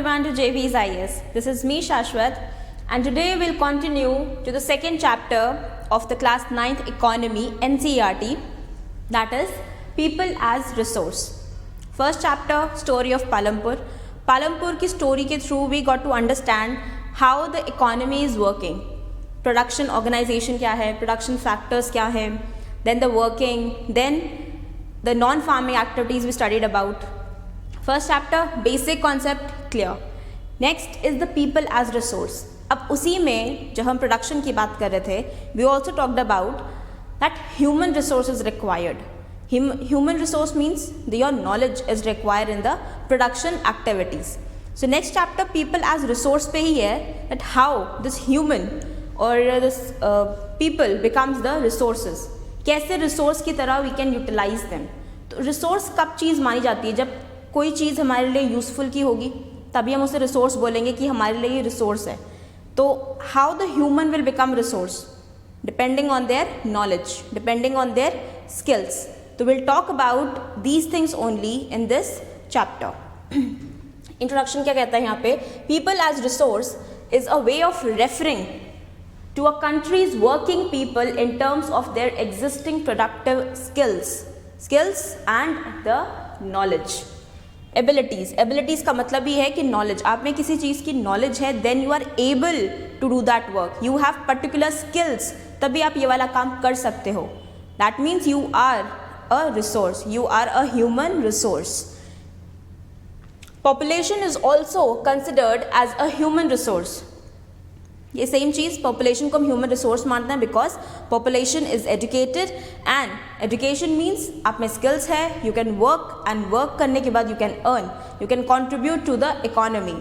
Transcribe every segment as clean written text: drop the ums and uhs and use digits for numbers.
everyone to JV's IS. This is me Shashwat, and today we'll continue to the second chapter of the class 9th economy NCERT, that is people as resource. First chapter, story of Palampur. Palampur की story के through we got to understand how the economy is working. Production organization क्या है, production factors क्या है, then the working, then the non-farming activities we studied about. First chapter, basic concept clear. Next is the people as resource. अब उसी में जब हम production की बात कर रहे थे, we also talked about that human resource is required. Human resource means your knowledge is required in the production activities. So next chapter, people as resource पे ही है that how this human or this people becomes the resources. कैसे resource की तरह we can utilize them. तो resource कब चीज़ मानी जाती है, जब कोई चीज़ हमारे लिए यूज़फुल की होगी तभी हम उसे रिसोर्स बोलेंगे कि हमारे लिए ये रिसोर्स है. तो how the human will become resource depending on their knowledge, depending on their skills. तो will talk about these things only in this chapter. Introduction क्या कहता है यहाँ पे, people as resource is a way of referring to a country's working people in terms of their existing productive skills and the knowledge. Abilities का मतलब ही है कि knowledge. आप में किसी चीज़ की knowledge है, then you are able to do that work. You have particular skills, तभी आप ये वाला काम कर सकते हो. That means you are a resource. You are a human resource. Population is also considered as a human resource. ये same चीज़ पॉपुलेशन को हम ह्यूमन रिसोर्स मानते हैं because population is educated and education means आप में स्किल्स है, you can work and work करने के बाद you can earn, you can contribute to the economy.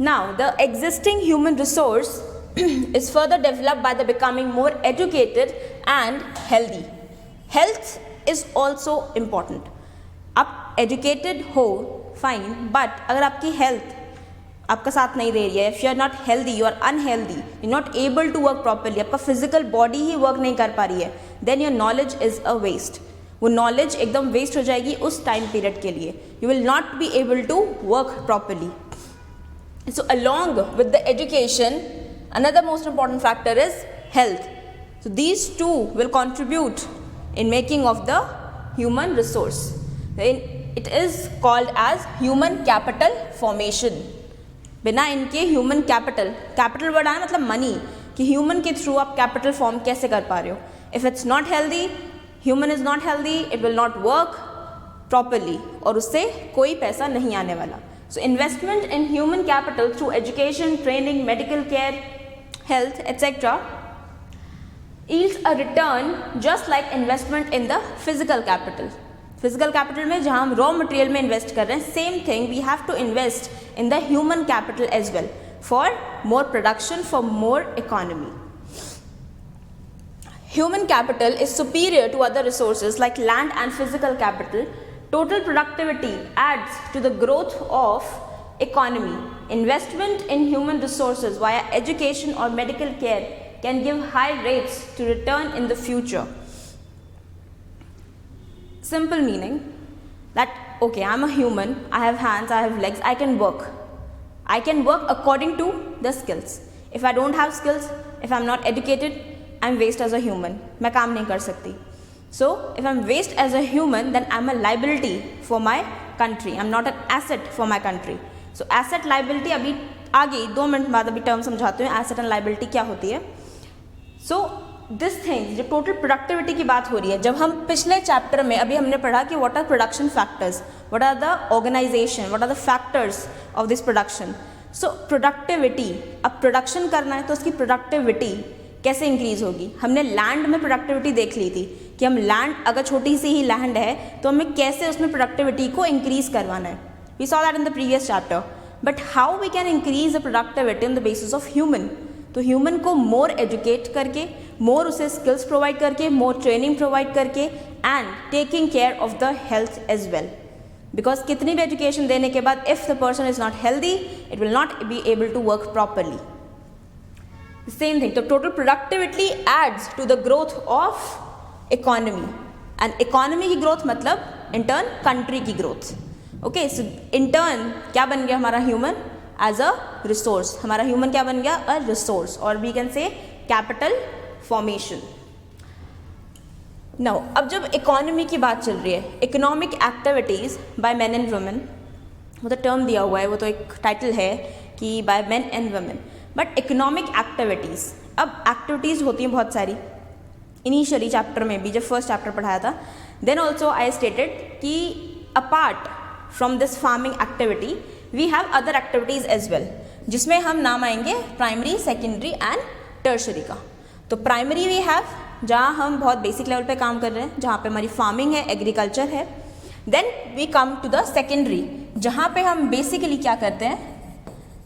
Now the existing human resource is further developed by the becoming more educated and healthy. Health is also important. आप educated हो fine, but अगर आपकी health आपका साथ नहीं दे रही है, if you are not healthy, you are unhealthy, you not able to work properly, आपका फिजिकल बॉडी ही वर्क नहीं कर पा रही है, then your knowledge is a waste. वो नॉलेज एकदम वेस्ट हो जाएगी उस टाइम पीरियड के लिए. You will not be able to work properly. So along with the education another most important factor is health. So these two will contribute in making of the human resource. It is called as human capital formation. बिना इनके human capital word आना मतलब money, कि human के through आप capital form कैसे कर पा रहे हो. If it's not healthy, human is not healthy, it will not work properly और उससे कोई पैसा नहीं आने वाला. So investment in human capital through education, training, medical care, health etcetera yields a return just like investment in the physical capital. Physical capital में जहाँ हम रॉ मटेरियल में इन्वेस्ट कर रहे हैं, same thing we have to invest in the human capital as well for more production, for more economy. Human capital is superior to other resources like land and physical capital. Total productivity adds to the growth of economy. Investment in human resources via education or medical care can give high rates to return in the future. Simple meaning that okay, I'm a human, I have hands, I have legs, I can work. I can work according to the skills. If I don't have skills, if I'm not educated, I'm waste as a human. मैं काम नहीं कर सकती. So if I'm waste as a human, then I'm a liability for my country. I'm not an asset for my country. So asset liability अभी आगे 2 minute बाद अभी term समझाते हैं asset and liability क्या होती है. So दिस थिंग, जब टोटल प्रोडक्टिविटी की बात हो रही है, जब हम पिछले चैप्टर में अभी हमने पढ़ा कि what are production factors, what are the organisation, what are the factors of this production. So productivity, अब प्रोडक्शन करना है तो उसकी प्रोडक्टिविटी कैसे इंक्रीज होगी. हमने लैंड में प्रोडक्टिविटी देख ली थी कि हम लैंड, अगर छोटी सी ही लैंड है तो हमें कैसे उसमें प्रोडक्टिविटी को इंक्रीज करवाना है. We saw that in the previous chapter. But how we can increase the productivity on the basis of human. तो ह्यूमन को मोर एजुकेट करके, मोर उसे स्किल्स प्रोवाइड करके, मोर ट्रेनिंग प्रोवाइड करके and taking care of the health as well. Because कितनी भी education देने के बाद if the person is not healthy, it will not be able to work properly. Same thing, तो total productivity adds to the growth of economy. And economy की growth मतलब in turn country की growth. Okay, so in turn क्या बन गया हमारा human? As a resource. हमारा human क्या बन गया? अ रिसोर्स, और we can say capital formation. Now अब जब इकोनॉमी की बात चल रही है, economic activities by men and women, वो तो टर्म दिया हुआ है, वो तो एक टाइटल है कि by men and women, but economic activities, अब एक्टिविटीज़ होती हैं बहुत सारी. इनिशियली चैप्टर में भी जब फर्स्ट चैप्टर पढ़ाया था, देन ऑल्सो आई स्टेटेड कि apart from this farming activity we have other activities as well, जिसमें हम नाम आएंगे प्राइमरी, सेकेंडरी एंड टर्शरी का. तो प्राइमरी वी हैव, जहाँ हम बहुत बेसिक लेवल पे काम कर रहे हैं, जहाँ पे हमारी फार्मिंग है, एग्रीकल्चर है. Then we come to the secondary, जहाँ पे हम बेसिकली क्या करते हैं?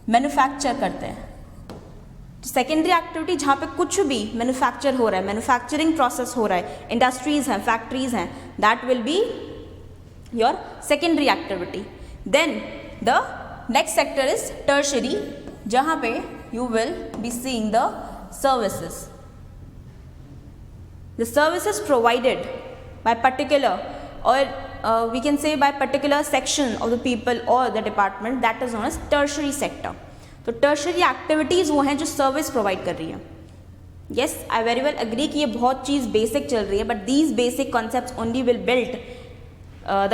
मैन्युफैक्चर करते हैं. सेकेंडरी एक्टिविटी जहाँ पे कुछ भी मैन्युफैक्चर हो रहा है, मैन्युफैक्चरिंग प्रोसेस हो रहा है, इंडस्ट्रीज हैं, फैक्ट्रीज हैं, that will be your secondary activity. Then the next sector is tertiary, जहाँ पे you will be seeing the services. The services provided by particular, or we can say by particular section of the people or the department, that is known as tertiary sector. तो tertiary activities वो हैं जो service provide कर रही है. Yes, I very well agree कि ये बहुत चीज़ basic चल रही है, but these basic concepts only will build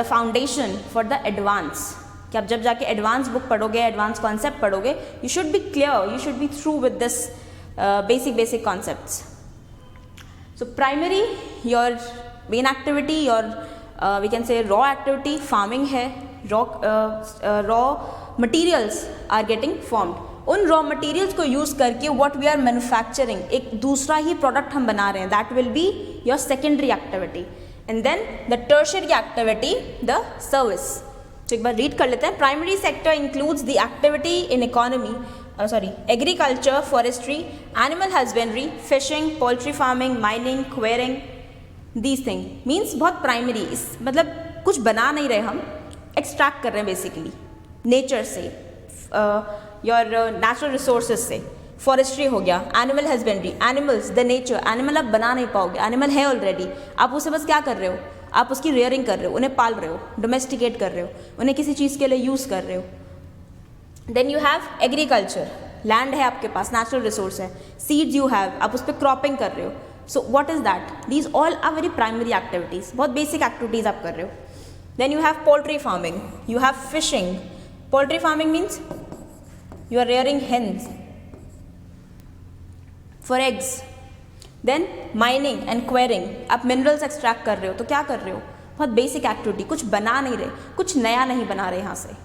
the foundation for the advance. कि आप जब जाके advance book पढ़ोगे, advance concept पढ़ोगे, you should be clear, you should be through with this basic concepts. So primary, your main activity, your we can say raw activity, farming है, raw materials are getting formed. उन raw materials को use करके what we are manufacturing, एक दूसरा ही product हम बना रहे हैं, that will be your secondary activity. And then the tertiary activity, the service. तो एक बार read कर लेते हैं. Primary sector includes the activity in economy, agriculture, forestry, animal husbandry, fishing, poultry farming, mining, quarrying, these things means बहुत primary. इस मतलब कुछ बना नहीं रहे हम, एक्सट्रैक्ट कर रहे हैं बेसिकली नेचर से, योर नेचुरल रिसोर्सेज से. फॉरेस्ट्री हो गया, animal husbandry, animals, the nature. Animal आप बना नहीं पाओगे, एनिमल है ऑलरेडी, आप उसे बस क्या कर रहे हो? आप उसकी रेयरिंग कर रहे हो, उन्हें पाल रहे हो, डोमेस्टिकेट कर रहे हो, उन्हें किसी चीज़ के लिए यूज़ कर रहे हो. Then you have agriculture, land है आपके पास, नेचुरल रिसोर्स है. सीड्स यू हैव, आप उस पर क्रॉपिंग कर रहे हो. So what is that? These all are very primary activities, बहुत बेसिक एक्टिविटीज़ आप कर रहे हो. Then you have poultry farming, you have fishing. Poultry farming means you are rearing hens for eggs. Then mining and quarrying, आप minerals extract कर रहे हो. तो क्या कर रहे हो? बहुत बेसिक एक्टिविटी, कुछ बना नहीं रहे, कुछ नया नहीं बना रहे यहाँ से.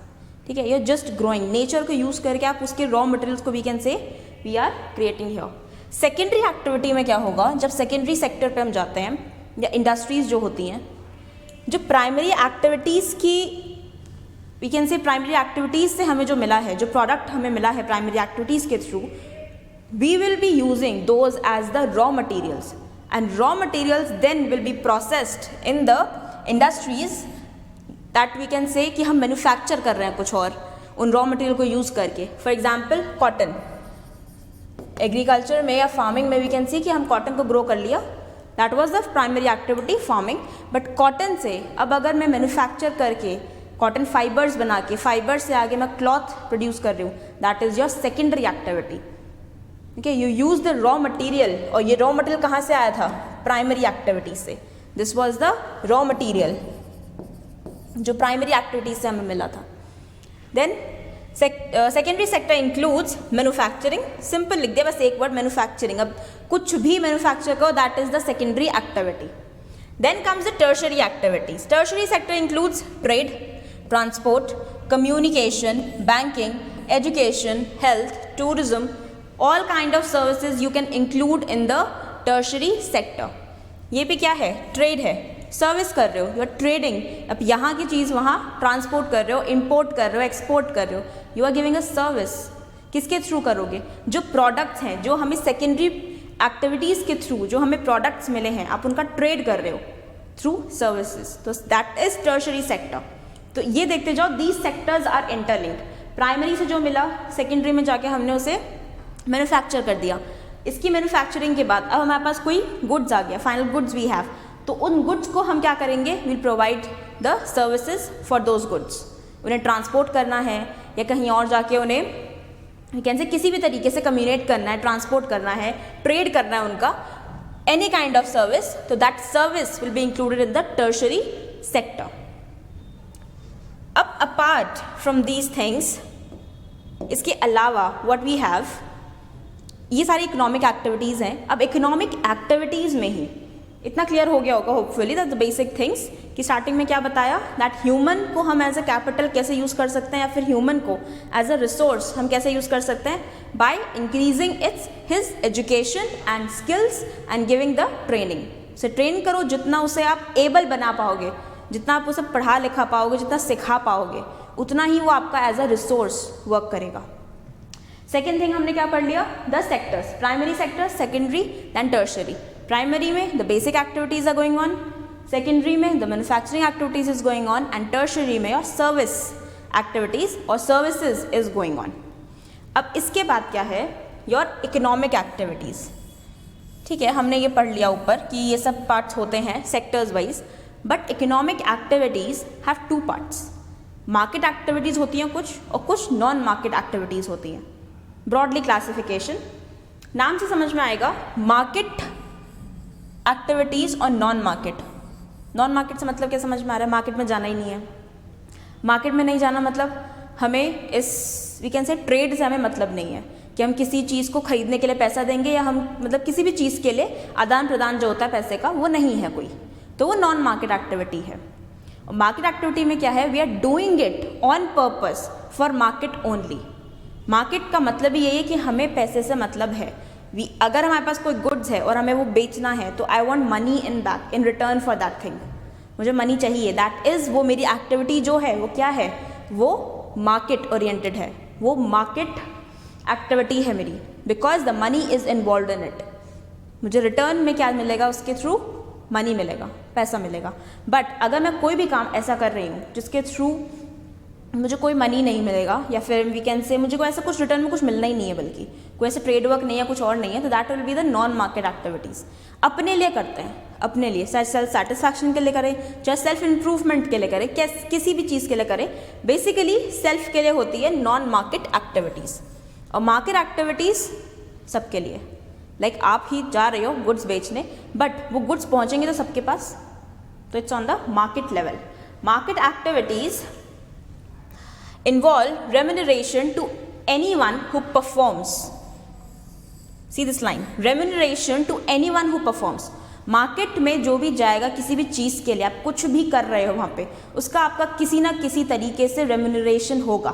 ठीक है, you are just growing. Nature को यूज़ करके आप उसके रॉ मटेरियल्स को we can say we are creating here. Secondary activity में क्या होगा? जब सेकेंडरी सेक्टर पे हम जाते हैं, या इंडस्ट्रीज जो होती हैं, जो प्राइमरी एक्टिविटीज़ की we can say primary activities से हमें जो मिला है, जो प्रोडक्ट हमें मिला है प्राइमरी एक्टिविटीज़ के through, we will be using those as the raw materials, and raw materials then will be processed in the industries, that we can say कि हम मैन्युफैक्चर कर रहे हैं कुछ और उन रॉ मटेरियल को यूज़ करके. फॉर एग्जाम्पल कॉटन, एग्रीकल्चर में या फार्मिंग में वी कैन सी कि हम कॉटन को ग्रो कर लिया, that was the primary activity farming. But cotton से अब अगर मैं मैन्युफैक्चर करके कॉटन फाइबर्स बना के फाइबर से आगे मैं क्लॉथ प्रोड्यूस कर रही हूँ, that is your secondary activity. ठीक है, you use the raw material, और ये रॉ मटीरियल कहाँ से आया था? प्राइमरी एक्टिविटी से. This was the raw material जो प्राइमरी एक्टिविटीज से हमें मिला था. Then secondary sector includes manufacturing. Simple लिख दिया बस एक वर्ड, मैन्युफैक्चरिंग. अब कुछ भी मैन्युफैक्चर करो, that is the secondary activity. Then comes the tertiary activities. Tertiary sector includes trade, transport, communication, banking, education, health, tourism. All kind of services you can include in the tertiary sector. ये भी क्या है? Trade है, service कर रहे हो, you are trading. अब यहाँ की चीज़ वहाँ ट्रांसपोर्ट कर रहे हो, इंपोर्ट कर रहे हो, एक्सपोर्ट कर रहे हो, you are giving a service. किसके थ्रू करोगे? जो प्रोडक्ट्स हैं, जो हमें सेकेंडरी एक्टिविटीज़ के थ्रू जो हमें प्रोडक्ट्स मिले हैं, आप उनका ट्रेड कर रहे हो थ्रू सर्विसेज. तो दैट इज टर्शरी सेक्टर. तो ये देखते जाओ, these sectors are interlinked. Primary से जो मिला, सेकेंडरी में जाके हमने उसे मैन्युफैक्चर कर दिया. इसकी मैन्युफैक्चरिंग के बाद अब हमारे पास कोई गुड्स आ गया, फाइनल गुड्स वी हैव. तो उन गुड्स को हम क्या करेंगे? Will provide the services for those goods. उन्हें ट्रांसपोर्ट करना है या कहीं और जाके उन्हें कैसे किसी भी तरीके से कम्युनिकेट करना है, ट्रांसपोर्ट करना है, ट्रेड करना है उनका, एनी काइंड ऑफ सर्विस, तो that service will be included in the tertiary sector. अब अपार्ट फ्रॉम दीज थिंग्स, इसके अलावा व्हाट वी हैव, ये सारी इकोनॉमिक एक्टिविटीज़ हैं. अब इकोनॉमिक एक्टिविटीज़ में ही इतना क्लियर हो गया होगा hopefully that the basic things कि स्टार्टिंग में क्या बताया, दैट ह्यूमन को हम एज अ कैपिटल कैसे यूज़ कर सकते हैं या फिर ह्यूमन को एज अ रिसोर्स हम कैसे यूज़ कर सकते हैं, by increasing his education and skills and giving the training. उसे ट्रेन करो, जितना उसे आप एबल बना पाओगे, जितना आप उसे पढ़ा लिखा पाओगे, जितना सिखा पाओगे, उतना ही वो आपका एज अ रिसोर्स वर्क करेगा. सेकेंड थिंग हमने क्या पढ़ लिया, the sectors, primary sector, secondary, then tertiary. Primary में the basic activities are going on, secondary में the manufacturing activities is going on, and tertiary में योर सर्विस एक्टिविटीज और services is going on. अब इसके बाद क्या है, योर इकोनॉमिक एक्टिविटीज. ठीक है, हमने ये पढ़ लिया ऊपर कि ये सब पार्ट्स होते हैं sectors wise, but economic activities have two parts. Market activities होती हैं कुछ, और कुछ नॉन मार्केट एक्टिविटीज होती हैं. ब्रॉडली क्लासिफिकेशन, नाम से समझ में आएगा, मार्केट एक्टिविटीज़ और नॉन मार्केट. नॉन मार्केट से मतलब क्या समझ में आ रहा है, मार्केट में जाना ही नहीं है. मार्केट में नहीं जाना मतलब हमें इस वी कैन से ट्रेड से हमें मतलब नहीं है कि हम किसी चीज़ को खरीदने के लिए पैसा देंगे, या हम मतलब किसी भी चीज़ के लिए आदान प्रदान जो होता है पैसे का, वो नहीं है कोई, तो वो नॉन मार्केट एक्टिविटी है. और मार्केट एक्टिविटी में क्या है, we are doing it on purpose for market only. Market का मतलब ही यही है कि हमें पैसे से मतलब है. अगर हमारे पास कोई गुड्स है और हमें वो बेचना है, तो I want money in that, in return for that thing. मुझे मनी चाहिए, दैट इज़, वो मेरी एक्टिविटी जो है वो क्या है, वो मार्केट ओरिएंटेड है, वो मार्केट एक्टिविटी है मेरी, because the money is involve in it. मुझे रिटर्न में क्या मिलेगा, उसके थ्रू मनी मिलेगा, पैसा मिलेगा. बट अगर मैं कोई भी काम ऐसा कर रही हूँ जिसके थ्रू मुझे कोई मनी नहीं मिलेगा, या फिर वी कैन से मुझे कोई ऐसा कुछ रिटर्न में कुछ मिलना ही नहीं है, बल्कि कोई ऐसा ट्रेड वर्क नहीं है, कुछ और नहीं है, तो that will be the non market activities. अपने लिए करते हैं, अपने लिए, चाहे सेल्फ सेटिस्फैक्शन के लिए करें, चाहे सेल्फ इंप्रूवमेंट के लिए करें, किसी भी चीज़ के लिए करें, बेसिकली सेल्फ के लिए होती है नॉन मार्केट एक्टिविटीज़. और मार्केट एक्टिविटीज़ सबके लिए, लाइक आप ही जा रहे हो गुड्स बेचने, बट वो गुड्स पहुँचेंगे तो सबके पास, तो it's on the market level. Market activities involve remuneration to anyone who performs. See this line, remuneration to anyone who performs. Market में जो भी जाएगा किसी भी चीज़ के लिए, आप कुछ भी कर रहे हो वहाँ पे, उसका आपका किसी ना किसी तरीके से रेम्यूनरेशन होगा,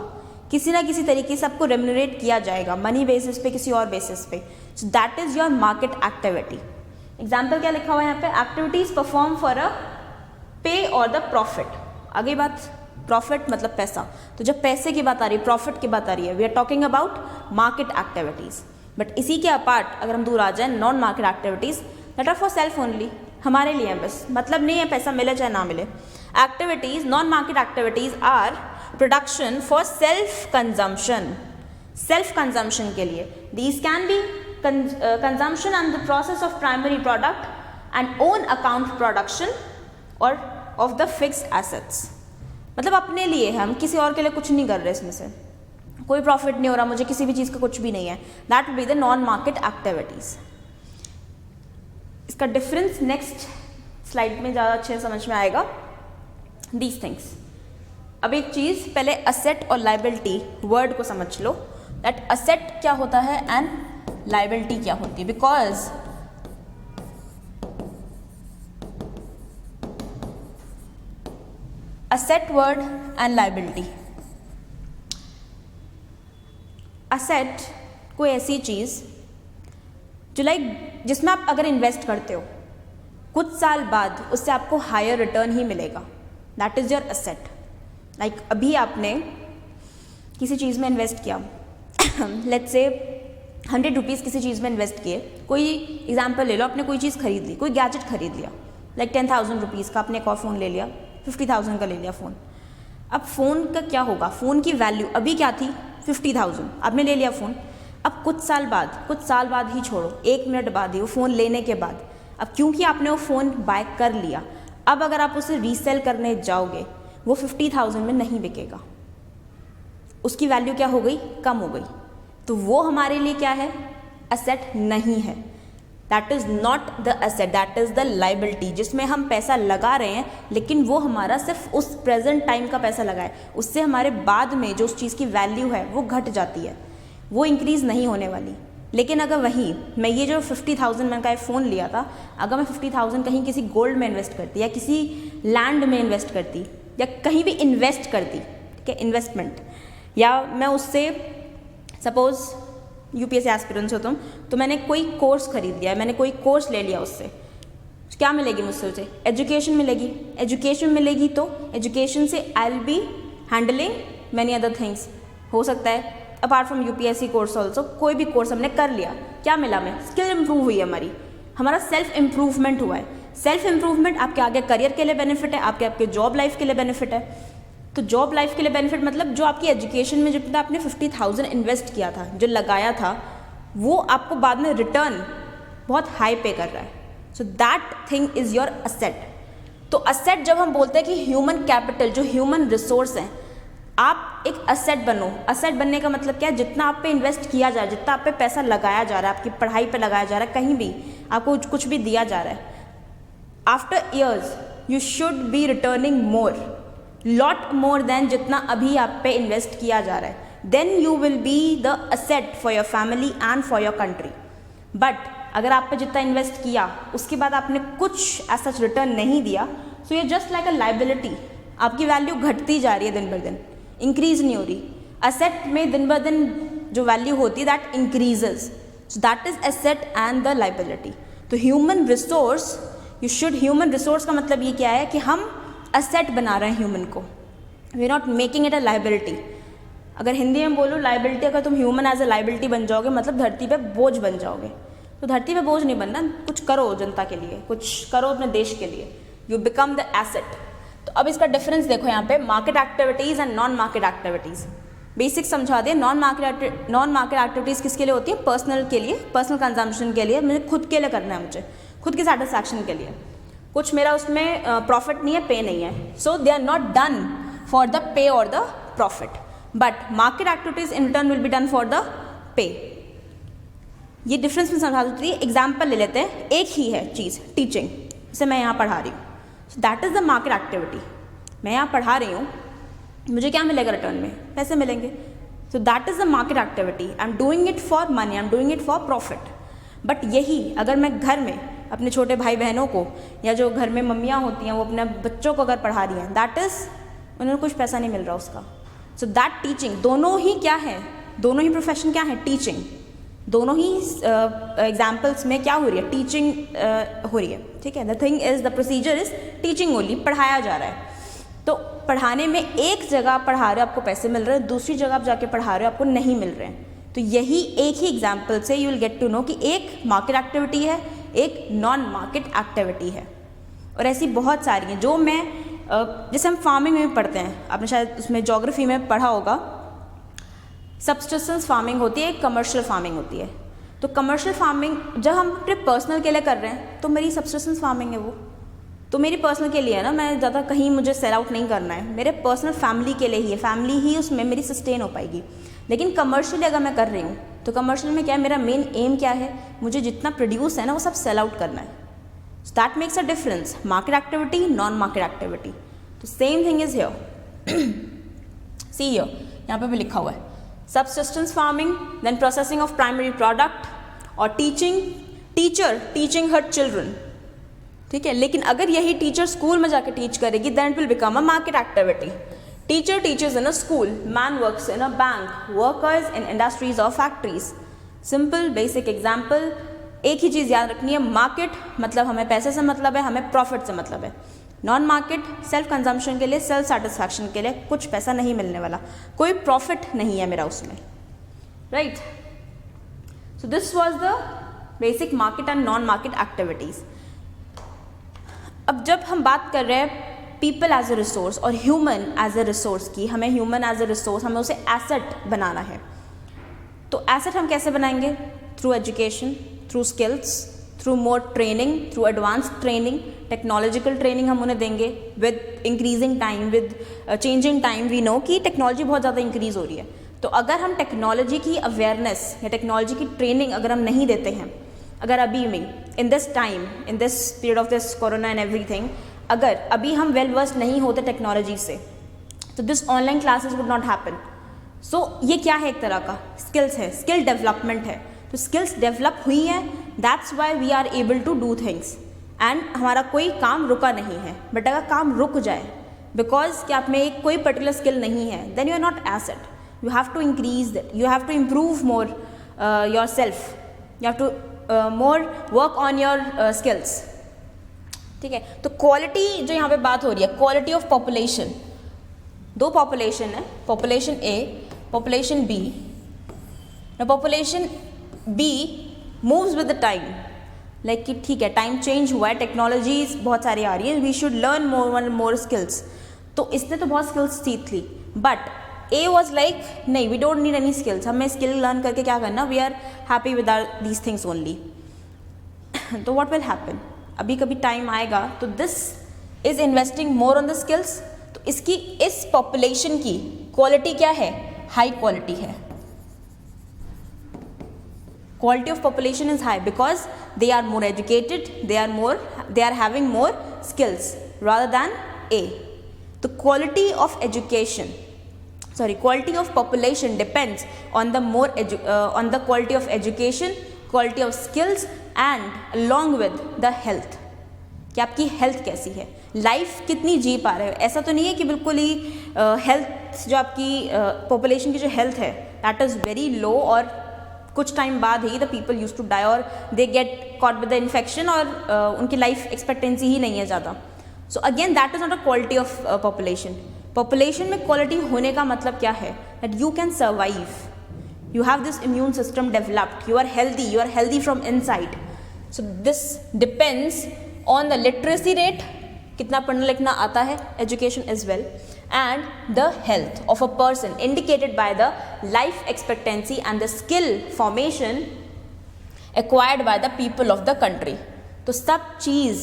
किसी ना किसी तरीके से आपको रेम्यूनरेट किया जाएगा, मनी बेसिस पे, किसी और बेसिस पे. So that is your market activity. Example क्या लिखा हुआ है यहाँ पे, एक्टिविटीज़ परफॉर्म फॉर अ पे और द प्रॉफिट. आगे बात, प्रॉफिट मतलब पैसा, तो जब पैसे की बात आ रही है, प्रॉफिट की बात आ रही है, we are talking about market activities. But इसी के अपार्ट अगर हम दूर आ जाए, non market activities that are for self only, हमारे लिए है बस, मतलब नहीं है पैसा मिले चाहे ना मिले. Activities, non market activities are production for self consumption, self consumption के लिए. These can be consumption and the process of primary product and own account production और ऑफ द फिक्स्ड एसेट्स. मतलब अपने लिए है, हम किसी और के लिए कुछ नहीं कर रहे, इसमें से कोई प्रॉफिट नहीं हो रहा, मुझे किसी भी चीज़ का कुछ भी नहीं है. That will be the non market activities. इसका डिफरेंस नेक्स्ट स्लाइड में ज़्यादा अच्छे समझ में आएगा. These things. अब एक चीज़ पहले, असेट और लाइबिलिटी वर्ड को समझ लो, दैट असेट क्या होता है एंड लाइबिलिटी क्या होती है. Because asset word and liability. asset कोई ऐसी चीज़ जो लाइक जिसमें आप अगर इन्वेस्ट करते हो, कुछ साल बाद उससे आपको हायर रिटर्न ही मिलेगा, that is your asset. Like अभी आपने किसी चीज़ में इन्वेस्ट किया, लेट्स से 100 रुपीज़ किसी चीज़ में इन्वेस्ट किए. कोई एग्जांपल ले लो, आपने कोई चीज़ खरीद ली, कोई गैजेट खरीद लिया, लाइक 10,000 रुपीज़ का, आपने एक और फ़ोन ले लिया, 50,000 का ले लिया फ़ोन. अब फ़ोन का क्या होगा, फ़ोन की वैल्यू अभी क्या थी, 50,000, आपने ले लिया फ़ोन. अब कुछ साल बाद ही छोड़ो, 1 मिनट बाद ही, वो फ़ोन लेने के बाद, अब क्योंकि आपने वो फ़ोन बाय कर लिया, अब अगर आप उसे रीसेल करने जाओगे, वो 50,000 में नहीं बिकेगा, उसकी वैल्यू क्या हो गई, कम हो गई, तो वो हमारे लिए क्या है, असेट नहीं है। That is not the asset, that is the liability, जिसमें हम पैसा लगा रहे हैं लेकिन वो हमारा सिर्फ उस प्रेजेंट टाइम का पैसा लगा है, उससे हमारे बाद में जो उस चीज़ की वैल्यू है वो घट जाती है, वो इंक्रीज़ नहीं होने वाली। लेकिन अगर वही मैं ये जो 50,000 मैंने का फ़ोन लिया था, अगर मैं 50,000 कहीं किसी गोल्ड में इन्वेस्ट करती या किसी लैंड में इन्वेस्ट करती या कहीं भी इन्वेस्ट करती, ठीक है, इन्वेस्टमेंट, या मैं उससे सपोज़ यूपीएससी एस्पिरेंट्स हो तुम, तो मैंने कोई कोर्स खरीद लिया, मैंने कोई कोर्स ले लिया, उससे क्या मिलेगी मुझसे, उसे एजुकेशन मिलेगी। एजुकेशन मिलेगी तो एजुकेशन से I will be handling many other things. हो सकता है apart from UPSC course also कोई भी कोर्स हमने कर लिया, क्या मिला, हमें स्किल इंप्रूव हुई है, हमारा सेल्फ इम्प्रूवमेंट हुआ है। सेल्फ इम्प्रूवमेंट आपके आगे करियर के लिए बेनिफिट है, आपके जॉब लाइफ के लिए बेनिफिट है। तो जॉब लाइफ के लिए बेनिफिट मतलब जो आपकी एजुकेशन में जितना आपने 50,000 इन्वेस्ट किया था, जो लगाया था, वो आपको बाद में रिटर्न बहुत हाई पे कर रहा है। So that thing is your asset. तो असेट जब हम बोलते हैं कि ह्यूमन कैपिटल, जो ह्यूमन रिसोर्स हैं, आप एक असेट बनो। असेट बनने का मतलब क्या है, जितना आप पे इन्वेस्ट किया जा रहा है, जितना आप पे पैसा लगाया जा रहा है, आपकी पढ़ाई पे लगाया जा रहा है, कहीं भी आपको कुछ भी दिया जा रहा है, after years you should be returning more, lot more than जितना अभी आप पे इन्वेस्ट किया जा रहा है। Then you will be the asset for your family and for your country. But अगर आप पे जितना इन्वेस्ट किया उसके बाद आपने कुछ ऐसा रिटर्न नहीं दिया, सो ये जस्ट लाइक अ लाइबिलिटी, आपकी वैल्यू घटती जा रही है दिन ब दिन, इंक्रीज नहीं हो रही। असेट में दिन ब दिन जो वैल्यू होती है that increases, so that is asset and the liability. तो human resource, you should, human resource का मतलब ये क्या है कि हम असेट बना रहे हैं ह्यूमन को, we are not making it a liability. अगर हिंदी में बोलो लाइबिलिटी, अगर तुम ह्यूमन एज अ लाइबिलिटी बन जाओगे मतलब धरती पे बोझ बन जाओगे। तो धरती पे बोझ नहीं बनना, कुछ करो जनता के लिए, कुछ करो अपने देश के लिए, यू बिकम द एसेट। तो अब इसका डिफरेंस देखो यहाँ पे, market activities and non market activities. Basic समझा दिए। नॉन मार्केट एक्टिविटीज़ किसके लिए होती है, पर्सनल के लिए, पर्सनल कंजम्पशन के लिए, मुझे खुद के लिए करना है, मुझे खुद की सेटिस्फैक्शन के लिए, कुछ मेरा उसमें प्रॉफिट नहीं है, पे नहीं है, so they are not done for the pay और the profit, but market activities in return will be done for the pay. ये डिफरेंस में समझा देती है। एग्जाम्पल ले लेते हैं, एक ही है चीज़, टीचिंग, जैसे मैं यहाँ पढ़ा रही हूँ, so that is the market activity. मैं यहाँ पढ़ा रही हूँ, मुझे क्या मिलेगा रिटर्न में, पैसे मिलेंगे, so that is the market activity. I am doing it for money, I am doing it for profit. But यही अगर मैं घर में अपने छोटे भाई बहनों को, या जो घर में मम्मियाँ होती हैं वो अपने बच्चों को अगर पढ़ा रही हैं, दैट इज़ उन्हें कुछ पैसा नहीं मिल रहा उसका। सो दैट टीचिंग, दोनों ही क्या है, दोनों ही प्रोफेशन क्या है, टीचिंग। दोनों ही एग्जाम्पल्स में क्या हो रही है, टीचिंग हो रही है, ठीक है। The thing is, the procedure is teaching only, पढ़ाया जा रहा है। तो पढ़ाने में एक जगह पढ़ा रहे हो आपको पैसे मिल रहे हैं, दूसरी जगह आप जाके पढ़ा रहे हो आपको नहीं मिल रहे हैं। तो यही एक ही एग्जाम्पल से you will get to know कि एक मार्केट एक्टिविटी है, एक नॉन मार्केट एक्टिविटी है। और ऐसी बहुत सारी हैं जो मैं जैसे हम फार्मिंग में भी पढ़ते हैं, आपने शायद उसमें ज्योग्राफी में पढ़ा होगा, सब्सिस्टेंस फार्मिंग होती है, कमर्शियल फार्मिंग होती है। तो कमर्शियल फार्मिंग जब हम अपने पर्सनल के लिए कर रहे हैं तो मेरी सब्सिस्टेंस फार्मिंग है, वो तो मेरी पर्सनल के लिए है ना, मैं ज़्यादा कहीं मुझे सेल आउट नहीं करना है, मेरे पर्सनल फैमिली के लिए ही है, फैमिली ही उसमें मेरी सस्टेन हो पाएगी। लेकिन कमर्शियल अगर मैं कर रही हूँ तो कमर्शियल में क्या है, मेरा मेन एम क्या है, मुझे जितना प्रोड्यूस है ना वो सब सेल आउट करना है। So that makes a difference, market activity, non market activity. तो same thing is here, see here, यहाँ पे भी लिखा हुआ है subsistence farming, then processing of primary product, और टीचिंग हर चिल्ड्रन, ठीक है। लेकिन अगर यही टीचर स्कूल में जाके टीच करेगी then it will become a market activity. Teacher teachers in a school, man works in a bank, workers in industries और फैक्ट्रीज। सिंपल बेसिक एग्जाम्पल, एक ही चीज़ याद रखनी है, मार्केट मतलब हमें पैसे से मतलब है, हमें प्रॉफिट से मतलब है। नॉन मार्केट सेल्फ कंजम्पशन के लिए, सेल्फ सेटिस्फैक्शन के लिए, कुछ पैसा नहीं मिलने वाला, कोई प्रॉफिट नहीं है मेरा उसमें, right. So this was the basic market and non market activities. अब जब हम बात कर रहे हैं पीपल एज अ रिसोर्स और ह्यूमन एज अ रिसोर्स की, हमें ह्यूमन एज अ रिसोर्स, हमें उसे एसेट बनाना है। तो एसेट हम कैसे बनाएंगे, through education, through skills, through more training, through advance training, technological training हम उन्हें देंगे, with increasing time, with changing time we know कि टेक्नोलॉजी बहुत ज़्यादा इंक्रीज़ हो रही है. तो अगर हम टेक्नोलॉजी की अवेयरनेस या टेक्नोलॉजी की ट्रेनिंग अगर हम नहीं देते हैं, अगर अभी में in this time, in this period of this corona and everything, अगर अभी हम वेल वर्स्ड नहीं होते टेक्नोलॉजी से, तो this online classes would not happen. So ये क्या है, एक तरह का स्किल्स है, स्किल डेवलपमेंट है. तो स्किल्स डेवलप हुई हैं, that's why we are able to do things. And हमारा कोई काम रुका नहीं है. बट अगर काम रुक जाए बिकॉज कि आप में एक कोई पर्टिकुलर स्किल नहीं है, then you are not asset. You have to increase that, you have to improve more yourself, you have to more work on your skills. ठीक है. तो क्वालिटी जो यहाँ पे बात हो रही है, क्वालिटी ऑफ पॉपुलेशन, दो पॉपुलेशन है, population A, population B. Population B moves with the time, like कि ठीक है टाइम चेंज हुआ है, टेक्नोलॉजीज बहुत सारी आ रही है, we should learn more and more skills. तो इसने तो बहुत स्किल्स सीख ली, बट ए वॉज लाइक नहीं, we don't need any skills, हमें स्किल लर्न करके क्या करना, we are happy with our these things only. तो व्हाट विल हैपन, अभी कभी टाइम आएगा तो this is investing more on the skills. तो इसकी, इस पॉपुलेशन की क्वालिटी क्या है, हाई क्वालिटी है. Quality of population is high because they are more educated, they are having more skills rather than A. The quality of population depends on the on the quality of education, quality of skills and along with the health. कि आपकी health कैसी है, life कितनी जी पा रहे हो. ऐसा तो नहीं है कि बिल्कुल ही हेल्थ जो आपकी पॉपुलेशन की जो हेल्थ है दैट इज़ वेरी लो और कुछ टाइम बाद ही the people use to die और they get caught with the infection और उनकी लाइफ एक्सपेक्टेंसी ही नहीं है ज़्यादा. So again that is not a quality of population. Population में क्वालिटी होने का मतलब क्या है, that you can survive, you have this immune system developed, you are healthy from inside. So this depends on the literacy rate, कितना पढ़ना लिखना आता है, education is well, and the health of a person indicated by the life expectancy and the skill formation acquired by the people of the country. तो सब चीज़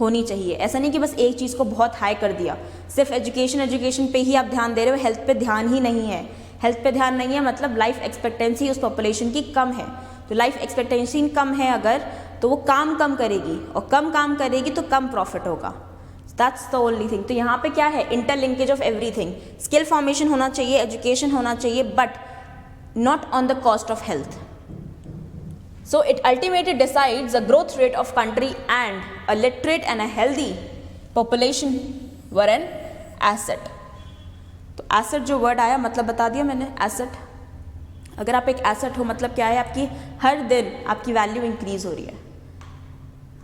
होनी चाहिए. ऐसा नहीं कि बस एक चीज़ को बहुत हाई कर दिया, सिर्फ एजुकेशन पे ही आप ध्यान दे रहे हो, हेल्थ पे ध्यान ही नहीं है. हेल्थ पे ध्यान नहीं है मतलब लाइफ एक्सपेक्टेंसी उस पॉपुलेशन की कम है. तो लाइफ एक्सपेक्टेंसी कम है अगर, तो वो काम कम करेगी और कम काम करेगी तो कम प्रॉफिट होगा. That's the only thing. तो यहाँ पे क्या है, interlinkage of everything. Skill formation होना चाहिए, एजुकेशन होना चाहिए, but not on the cost of health. So it ultimately decides the growth rate of country and a literate and a healthy population were an asset. तो asset जो word आया मतलब बता दिया मैंने, एसेट. अगर आप एक एसेट हो मतलब क्या है, आपकी हर दिन आपकी वैल्यू इंक्रीज हो रही है,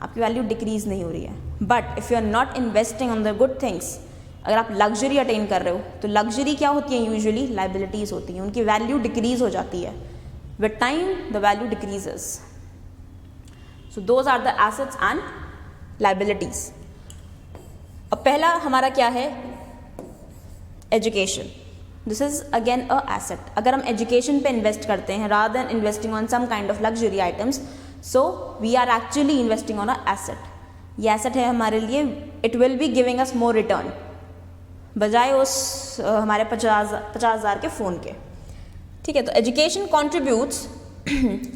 आपकी वैल्यू डिक्रीज नहीं हो रही है. But if you are not investing on the good things, अगर आप लग्जरी अटेन कर रहे हो, तो लग्जरी क्या होती है, यूजुअली लाइबिलिटीज़ होती हैं, उनकी वैल्यू डिक्रीज हो जाती है. With time the value decreases. So those are the assets and liabilities. अब पहला हमारा क्या है, education. This is again a asset. अगर हम एजुकेशन पे इन्वेस्ट करते हैं rather than investing on some kind of luxury items, so we are actually investing on a asset. ये एसेट है हमारे लिए, it will be giving us more return बजाय उस हमारे 50,000 के फ़ोन के. ठीक है. तो education contributes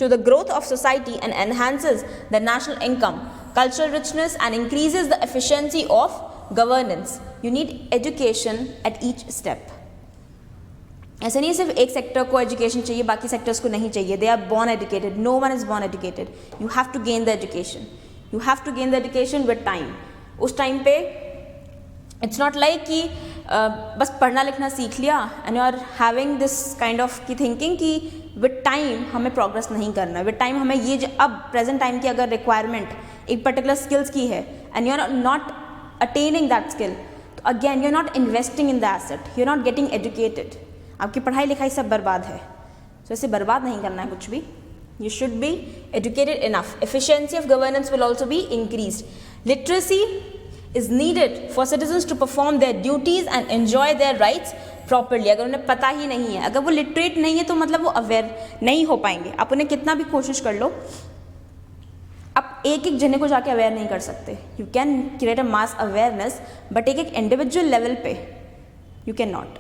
to the growth of society and enhances the national income, cultural richness and increases the efficiency of governance. You need education at each step. ऐसा नहीं सिर्फ एक सेक्टर को एजुकेशन चाहिए, बाकी सेक्टर्स को नहीं चाहिए. They are born educated, no one is born educated. You have to gain the education, you have to gain the education with time. उस टाइम पे इट्स नॉट लाइक कि बस पढ़ना लिखना सीख लिया and you are having this kind of की thinking कि विद टाइम हमें प्रोग्रेस नहीं करना. विद टाइम हमें ये अब प्रेजेंट टाइम की अगर रिक्वायरमेंट एक पर्टिकुलर स्किल्स की है and you are not attaining that skill, तो again you are not investing in the asset, you are not getting educated. आपकी पढ़ाई लिखाई सब बर्बाद है. तो ऐसे बर्बाद नहीं करना है कुछ भी. You should be educated enough. Efficiency of governance will also be increased. Literacy is needed for citizens to perform their duties and enjoy their rights properly. अगर उन्हें पता ही नहीं है, अगर वो लिटरेट नहीं है तो मतलब वो अवेयर नहीं हो पाएंगे. आप उन्हें कितना भी कोशिश कर लो, आप आप एक एक जने को जाके अवेयर नहीं कर सकते. You can create a mass awareness, but एक एक इंडिविजुअल लेवल पे you can not,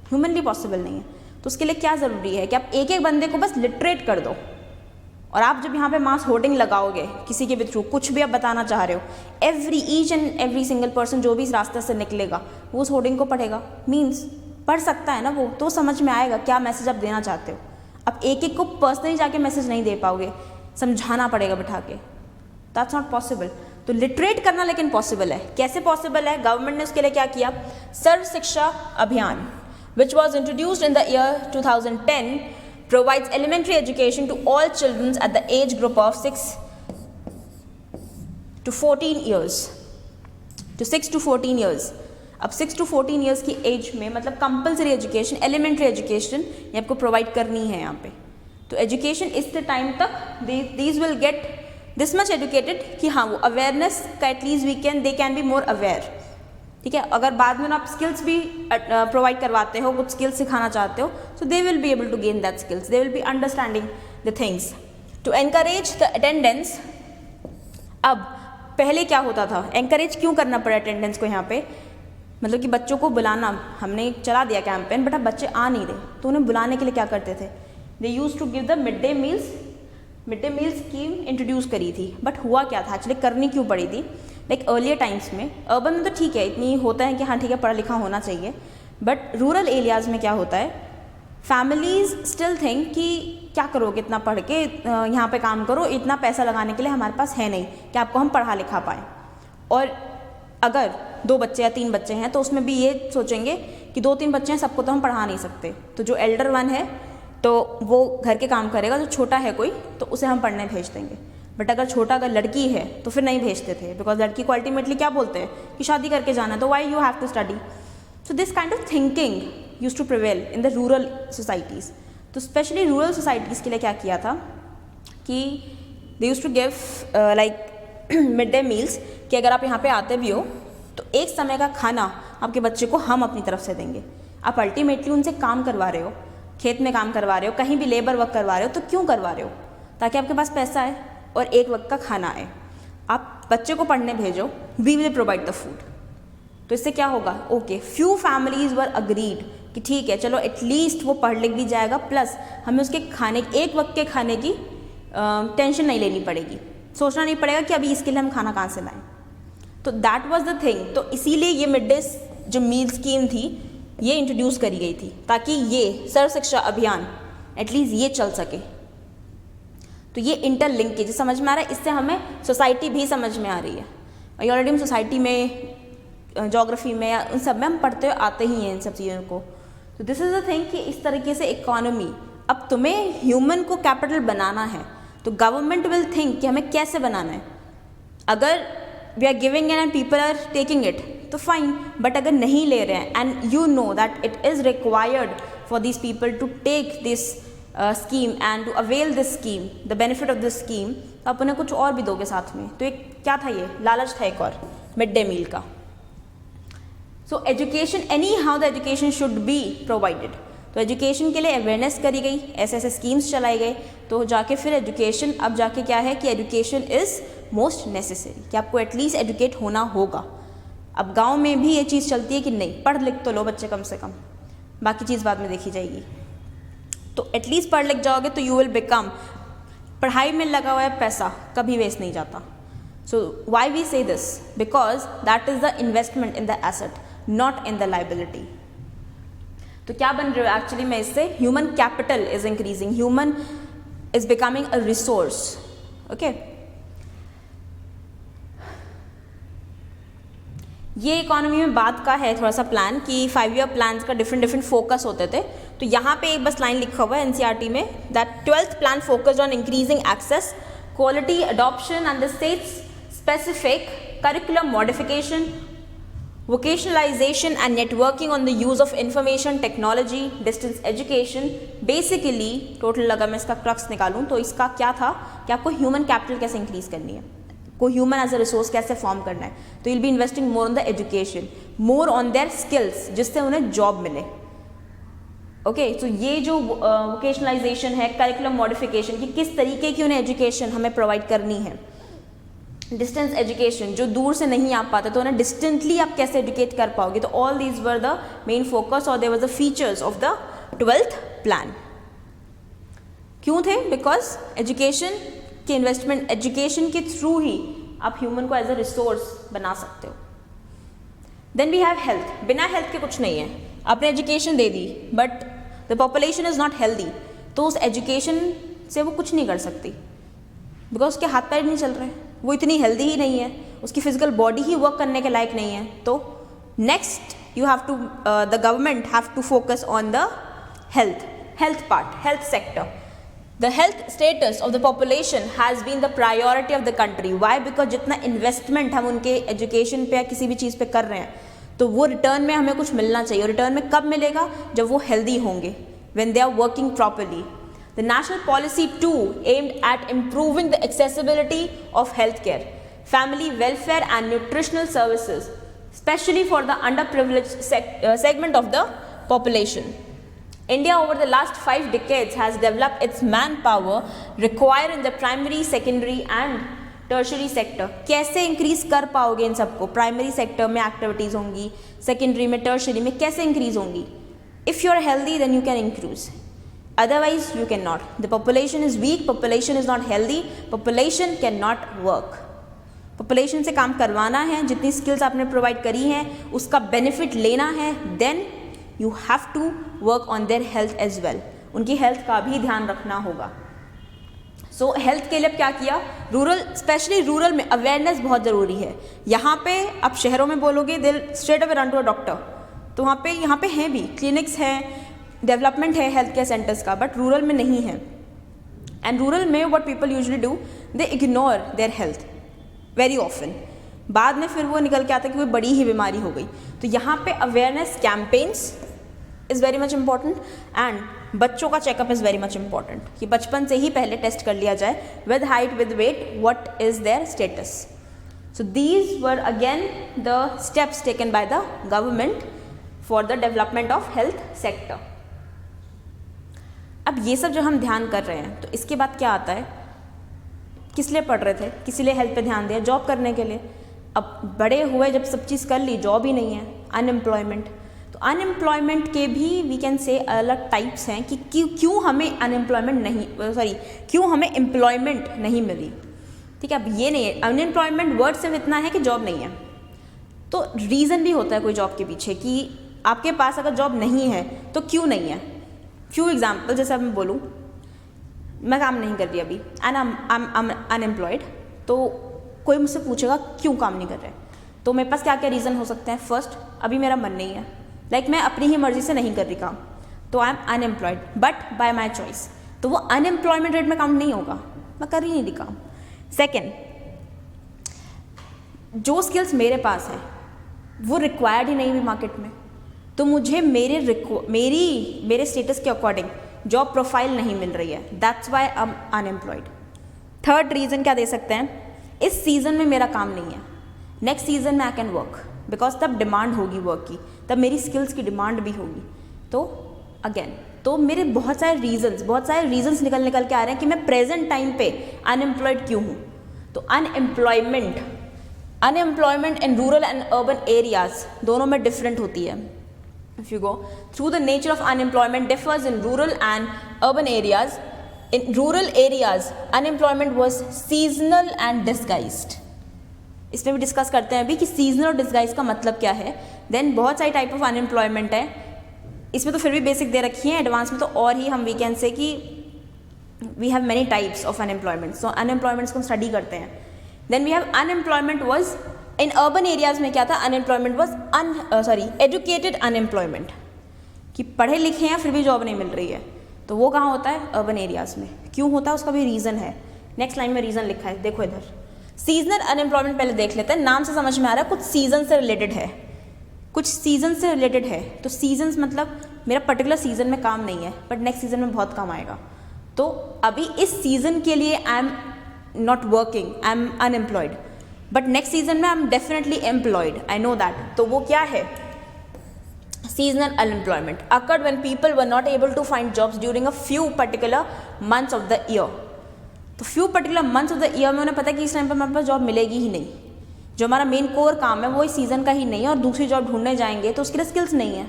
humanly possible नहीं है. तो उसके लिए क्या ज़रूरी है कि आप एक एक बंदे को बस लिटरेट कर दो. और आप जब यहाँ पे मास होर्डिंग लगाओगे किसी के भी थ्रू, कुछ भी आप बताना चाह रहे हो, each and every single person जो भी इस रास्ते से निकलेगा वो उस होर्डिंग को पढ़ेगा. मीन्स पढ़ सकता है ना वो, तो समझ में आएगा क्या मैसेज आप देना चाहते हो. अब एक एक को पर्सनली जाके मैसेज नहीं दे पाओगे, समझाना पड़ेगा बिठा के. That's not possible. तो लिटरेट करना लेकिन पॉसिबल है. कैसे पॉसिबल है? गवर्नमेंट ने उसके लिए क्या किया? सर्व शिक्षा अभियान, which was introduced in the year 2010, provides elementary education to all children at the age group of 6 to 14 years. To 6 to 14 years. अब 6 to 14 years की एज में मतलब कंपलसरी एजुकेशन, एलिमेंट्री एजुकेशन ये आपको प्रोवाइड करनी है यहाँ पे. तो एजुकेशन इस टाइम तक these will get this much educated कि हाँ वो अवेयरनेस का at least they can be more aware. ठीक है. अगर बाद में आप स्किल्स भी प्रोवाइड करवाते हो, कुछ स्किल्स सिखाना चाहते हो, so they will be able to gain that skills, they will be understanding the things. To encourage the attendance. अब पहले क्या होता था, एनकरेज क्यों करना पड़ा अटेंडेंस को यहाँ पे? मतलब कि बच्चों को बुलाना, हमने चला दिया कैंपेन, बट अब बच्चे आ नहीं रहे, तो उन्हें बुलाने के लिए क्या करते थे? They use to give the mid day meal scheme introduce करी थी. बट हुआ क्या था एक्चुअली, करनी क्यों पड़ी थी? लाइक अर्लियर टाइम्स में, अर्बन में तो ठीक है, इतनी होता है कि हाँ ठीक है पढ़ा लिखा होना चाहिए, बट रूरल एरियाज़ में क्या होता है, फैमिलीज स्टिल थिंक कि क्या करोगे इतना पढ़ के, यहाँ पे काम करो, इतना पैसा लगाने के लिए हमारे पास है नहीं कि आपको हम पढ़ा लिखा पाएँ. और अगर 2 बच्चे या 3 बच्चे हैं तो उसमें भी ये सोचेंगे कि 2-3 बच्चे हैं, सबको तो हम पढ़ा नहीं सकते, तो जो एल्डर वन है तो वो घर के काम करेगा, जो छोटा है कोई तो उसे हम पढ़ने भेज देंगे. बट अगर लड़की है तो फिर नहीं भेजते थे, बिकॉज लड़की को अल्टीमेटली क्या बोलते हैं कि शादी करके जाना है, तो why you have to study. So this kind of thinking use to prevail in the rural societies. तो स्पेशली रूरल सोसाइटीज़ के लिए क्या किया था कि they use to give like mid day meals, कि अगर आप यहाँ पे आते भी हो तो एक समय का खाना आपके बच्चे को हम अपनी तरफ से देंगे. आप अल्टीमेटली उनसे काम करवा रहे हो, खेत में काम करवा रहे हो, कहीं भी लेबर वर्क करवा रहे हो, तो क्यों करवा रहे हो? ताकि आपके पास पैसा आए और एक वक्त का खाना आए. आप बच्चे को पढ़ने भेजो, we will provide the food. तो इससे क्या होगा? Okay, few families were agreed कि ठीक है चलो एटलीस्ट वो पढ़ लिख भी जाएगा, प्लस हमें उसके खाने, एक वक्त के खाने की टेंशन नहीं लेनी पड़ेगी, सोचना नहीं पड़ेगा कि अभी इसके लिए हम खाना कहाँ से लाएं. तो दैट वाज द थिंग. तो इसीलिए ये मिड डे जो मील स्कीम थी ये इंट्रोड्यूस करी गई थी, ताकि ये सर्व शिक्षा अभियान एटलीस्ट ये चल सके. तो ये इंटरलिंकेज समझ में आ रहा है, इससे हमें सोसाइटी भी समझ में आ रही है. और ऑलरेडी हम सोसाइटी में, जोग्राफी में या उन सब में हम पढ़ते हुए आते ही हैं इन सब चीज़ों को. तो दिस इज़ द थिंग कि इस तरीके से इकोनॉमी, अब तुम्हें ह्यूमन को कैपिटल बनाना है तो गवर्नमेंट विल थिंक कि हमें कैसे बनाना है. अगर we are giving and people are taking it तो फाइन, बट अगर नहीं ले रहे हैं and you know that it is required for this people to take this scheme and to avail this scheme, the benefit of this scheme, तो आप उन्हें कुछ और भी दोगे साथ में. तो एक क्या था, ये लालच था एक और मिड डे मील का. So education, any how the education should be provided. तो एजुकेशन के लिए अवेयरनेस करी गई, ऐसे ऐसे स्कीम्स चलाई गए, तो जाके फिर एजुकेशन, अब जाके क्या है कि एजुकेशन इज़ मोस्ट नेसेसरी, कि आपको एटलीस्ट एजुकेट होना होगा. अब गांव में भी ये चीज़ चलती है कि नहीं, पढ़ लिख तो लो बच्चे कम से कम, बाकी चीज़ बाद में देखी जाएगी. तो एटलीस्ट पढ़ लिख जाओगे तो यू विल बिकम, पढ़ाई में लगा हुआ है पैसा कभी वेस्ट नहीं जाता. सो वाई वी से this, because that is the investment in the asset, not in the liability. तो क्या बन रहे हो एक्चुअली में इससे, human capital is increasing, human is becoming a resource. Okay, ये इकोनॉमी में बात का है थोड़ा सा प्लान कि 5 ईयर प्लान का डिफरेंट फोकस होते थे. तो यहाँ पे एक बस लाइन लिखा हुआ है एनसीईआरटी में, that 12th plan focused on increasing access, quality, adoption and the states specific curriculum modification, vocationalisation and networking on the use of information technology, distance education. Basically total लगा मैं इसका क्रक्स निकालूं तो इसका क्या था कि आपको ह्यूमन कैपिटल कैसे इंक्रीज करनी है, को ह्यूमन एज अ रिसोर्स कैसे फॉर्म करना है. तो will be investing more on the education, more on their skills, जिससे उन्हें जॉब मिले. ओके, तो ये जो वोकेशनलाइजेशन है, करिकुलम मॉडिफिकेशन, कि किस तरीके की उन्हें एजुकेशन हमें प्रोवाइड करनी है. डिस्टेंस एजुकेशन, जो दूर से नहीं आ पाते तो उन्हें डिस्टेंटली आप कैसे एजुकेट कर पाओगे, तो all these were the main focus और there was the features of the 12th plan. क्यों थे? बिकॉज एजुकेशन के इन्वेस्टमेंट, एजुकेशन के थ्रू ही आप ह्यूमन को एज अ रिसोर्स बना सकते हो। Then we have health. बिना हेल्थ के कुछ नहीं है। आपने एजुकेशन दे दी but the population is not healthy, तो उस एजुकेशन से वो कुछ नहीं कर सकती, बिकॉज उसके हाथ पैर नहीं चल रहे, वो इतनी हेल्दी ही नहीं है, उसकी फिजिकल बॉडी ही वर्क करने के लायक नहीं है। तो next you have to, the government have to focus on the health part, health sector. The health status of the population has been the priority of the country. Why? Because जितना investment हम उनके education पे या किसी भी चीज़ पे कर रहे हैं, तो वो रिटर्न में हमें कुछ मिलना चाहिए। और रिटर्न में कब मिलेगा? जब वो हेल्दी होंगे, when they are working properly. The national policy too aimed at improving the accessibility of healthcare, family welfare and nutritional services, especially for the underprivileged segment of the population. India over the last 5 decades has developed its manpower required in the primary, secondary and tertiary sector. कैसे increase कर पाओगे इन सबको? Primary sector में activities होंगी, secondary में, tertiary में कैसे increase होंगी? If you are healthy, then you can increase. Otherwise, you cannot. The population is weak, population is not healthy, population cannot work. Population से काम करवाना है, जितनी skills आपने provide करी हैं, उसका benefit लेना है, then you have to work on their health as well. उनकी health का भी ध्यान रखना होगा। So health के लिए क्या किया? रूरल, स्पेशली रूरल में अवेयरनेस बहुत ज़रूरी है। यहाँ पे आप शहरों में बोलोगे, they'll straight away run to a doctor. तो वहाँ पे, यहाँ पे हैं भी क्लिनिक्स हैं, डेवलपमेंट है हेल्थ केयर सेंटर्स का, बट रूरल में नहीं है। एंड रूरल में what people usually do, they ignore their health very often. बाद में फिर वो निकल के आता है कि कोई बड़ी ही बीमारी हो गई। तो यहाँ पे awareness campaigns is very much important and बच्चों का checkup is very much important, कि बचपन से ही पहले टेस्ट कर लिया जाए with height, with weight, what is their status. So these were again the steps taken by the government for the development of health sector. अब ये सब जो हम ध्यान कर रहे हैं, तो इसके बाद क्या आता है? किस लिए पढ़ रहे थे? किस लिए हेल्थ पे ध्यान दिया? जॉब करने के लिए। अब बड़े हुए, जब सब चीज़ कर ली, जॉब ही नहीं है, अनएम्प्लॉयमेंट। तो अनएम्प्लॉयमेंट के भी वी कैन से अलग टाइप्स हैं कि क्यों हमें अनएम्प्लॉयमेंट नहीं, क्यों हमें एम्प्लॉयमेंट नहीं मिली। ठीक है, अब ये नहीं है, अनएम्प्लॉयमेंट वर्ड सिर्फ इतना है कि जॉब नहीं है, तो रीज़न भी होता है कोई जॉब के पीछे कि आपके पास अगर जॉब नहीं है तो क्यों नहीं है। फ्यू एग्जाम्पल, जैसे अब मैं बोलूँ, मैं काम नहीं कर रही अभी एंड आई एम अनएम्प्लॉयड, तो कोई मुझसे पूछेगा क्यों काम नहीं कर रहे, तो मेरे पास क्या क्या रीज़न हो सकते हैं। फर्स्ट, अभी मेरा मन नहीं है, लाइक मैं अपनी ही मर्जी से नहीं कर रही काम, तो I am unemployed but by my choice, तो वो अनएम्प्लॉयमेंट रेट में काउंट नहीं होगा, मैं कर ही नहीं रही काम। सेकेंड, जो स्किल्स मेरे पास हैं वो रिक्वायर्ड ही नहीं हुई मार्केट में, तो मुझे मेरे स्टेटस के अकॉर्डिंग जॉब प्रोफाइल नहीं मिल रही है, that's why I am unemployed. Third reason क्या दे सकते हैं? इस सीज़न में मेरा काम नहीं है, नेक्स्ट सीज़न में आई कैन वर्क, बिकॉज तब डिमांड होगी वर्क की, तब मेरी स्किल्स की डिमांड भी होगी। तो अगेन, तो मेरे बहुत सारे रीजंस निकल के आ रहे हैं कि मैं प्रेजेंट टाइम पे अनएम्प्लॉयड क्यों हूँ। तो unemployment in rural and urban areas दोनों में डिफरेंट होती है। If you go through the nature of unemployment differs in rural and urban areas. In rural areas, unemployment was seasonal and disguised. इसमें भी डिस्कस करते हैं अभी कि सीजनल और डिस्गाइज का मतलब क्या है। देन बहुत सारी टाइप ऑफ अनएम्प्लॉयमेंट है, इसमें तो फिर भी बेसिक दे रखी है, एडवांस में तो और ही हम वी कैन से कि we have many types of unemployment. So unemployments को हम स्टडी करते हैं। Then we have unemployment was in urban areas में क्या था? अनएम्प्लॉयमेंट वाज एजुकेटेड अनएम्प्लॉयमेंट, कि पढ़े लिखे हैं फिर भी जॉब नहीं मिल रही है, तो वो कहाँ होता है? अर्बन एरियाज़ में। क्यों होता है उसका भी रीज़न है, नेक्स्ट लाइन में रीज़न लिखा है, देखो इधर। सीजनल अनएम्प्लॉयमेंट पहले देख लेते हैं, नाम से समझ में आ रहा है कुछ सीजन से रिलेटेड है, कुछ सीजन से रिलेटेड है। तो सीजन्स मतलब मेरा पर्टिकुलर सीजन में काम नहीं है बट नेक्स्ट सीजन में बहुत काम आएगा, तो अभी इस सीजन के लिए I am not working, I am unemployed, but next season में I am definitely employed, I know that. तो वो क्या है? Seasonal unemployment occurred when people were not able to find jobs during a few particular months of the year. तो few particular months of the year में उन्हें पता है कि इस टाइम पर हमारे पास जॉब मिलेगी ही नहीं, जो हमारा मेन कोर काम है वो इस सीज़न का ही नहीं है और दूसरी जॉब ढूंढने जाएंगे तो उसके लिए स्किल्स नहीं है,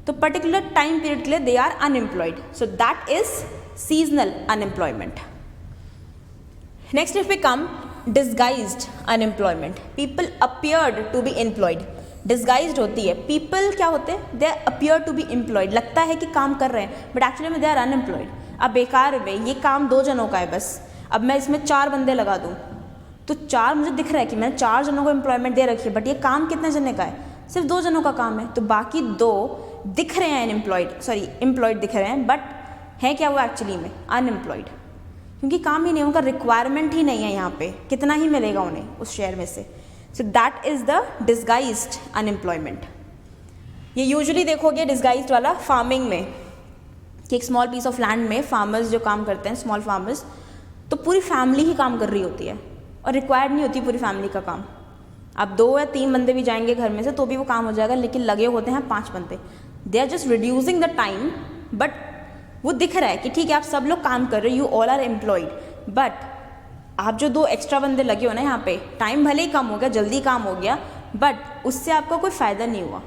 तो पर्टिकुलर टाइम पीरियड के लिए they are unemployed, so that is seasonal unemployment. Next if we come disguised unemployment, people appeared to be employed. Disguised होती है, पीपल क्या होते हैं, they appear to be employed, लगता है कि काम कर रहे हैं बट एक्चुअली में दे आर अनएम्प्लॉयड. अब बेकार में ये काम 2 जनों का है बस, अब मैं इसमें 4 बंदे लगा दूँ तो 4 मुझे दिख रहा है कि मैंने 4 जनों को एम्प्लॉयमेंट दे रखी है बट ये काम कितने जने का है, सिर्फ 2 जनों का काम है, तो बाकी 2 दिख रहे हैं अनएम्प्लॉयड, सॉरी एम्प्लॉयड दिख रहे हैं बट है क्या वो एक्चुअली में अनएम्प्लॉयड, क्योंकि काम ही नहीं, उनका रिक्वायरमेंट ही नहीं है यहाँ पे, कितना ही मिलेगा उन्हें उस शेयर में से. सो that is the disguised unemployment. ये यूजुअली देखोगे डिस्गाइज्ड वाला फार्मिंग में, कि एक स्मॉल पीस ऑफ लैंड में फार्मर्स जो काम करते हैं, स्मॉल फार्मर्स, तो पूरी फैमिली ही काम कर रही होती है और रिक्वायर्ड नहीं होती पूरी फैमिली का काम. अब 2 या 3 बंदे भी जाएंगे घर में से तो भी वो काम हो जाएगा, लेकिन लगे होते हैं 5 बंदे. They are just reducing the time, but वो दिख रहा है कि ठीक है आप सब लोग काम कर रहे हो, you all are employed, but आप जो 2 एक्स्ट्रा बंदे लगे हो ना यहाँ पे, टाइम भले ही कम हो गया, जल्दी काम हो गया, बट उससे आपका कोई फ़ायदा नहीं हुआ.